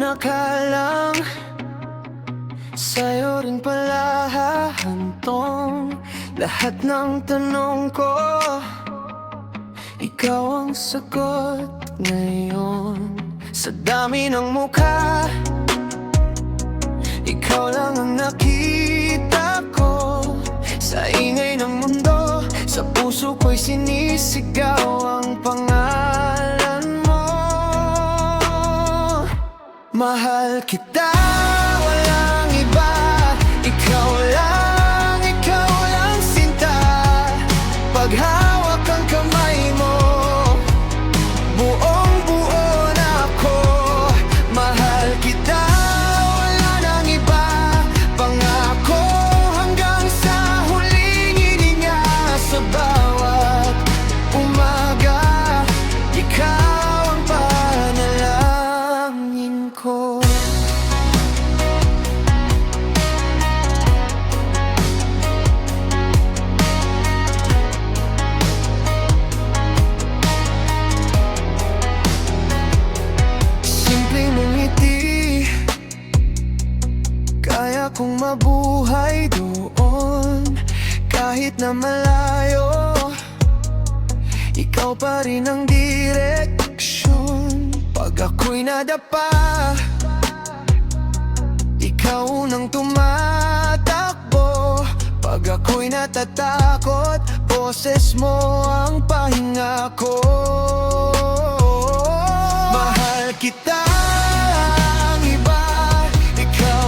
nakalang sa'yo rin pala hahantong lahat ng tanong ko. Ikaw ang sagot ngayon. Sa dami ng mukha, ikaw lang ang nakita ko. Sa ingay ng mundo, sa puso ko'y sinisigaw ang pangalan mo. Mahal kita, walang iba. Ikaw lang sinta. Pag hawak ang kamay mo, buong buo na ako. Mahal kita, wala nang iba. Pangako hanggang sa huling hininga. Sa bawat umaga, ikaw ang panalangin ko. Kaya kong mabuhay doon kahit na malayo. Ikaw pa rin ang direksyon. Pag ako'y nadapa, ikaw unang tumatakbo. Pag ako'y natatakot, boses mo ang pahinga ko. Mahal kita, ang iba. Ikaw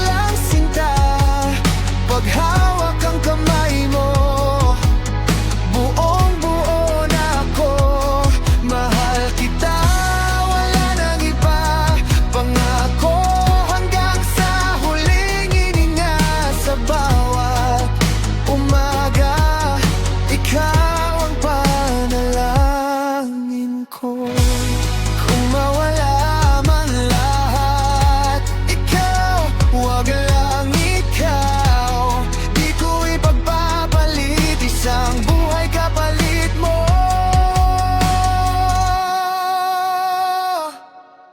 lang sinta. Pag hawak ang kamay mo, buong buo na ako. Mahal kita, wala nang iba. Pangako hanggang sa huling hininga. Sa bawat umaga, ikaw ang panalangin ko. Kung mawala man lahat, ikaw, wag lang ikaw. Di ko ipagpapalit isang buhay kapalit mo.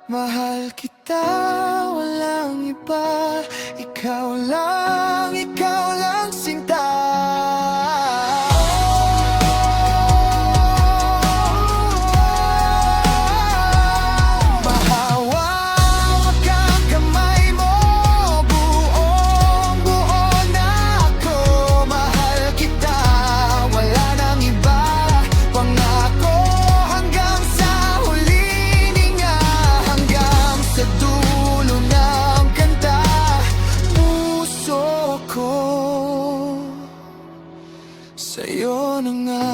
Mahal kita, walang iba. Ikaw lang sinta. Mahawak ang kamay mo, buong buo na ako. Mahal kita, wala nang iba. Pangako hanggang sa huling hininga. Hanggang sa dulo ng kanta, puso ko sa'yo na nga.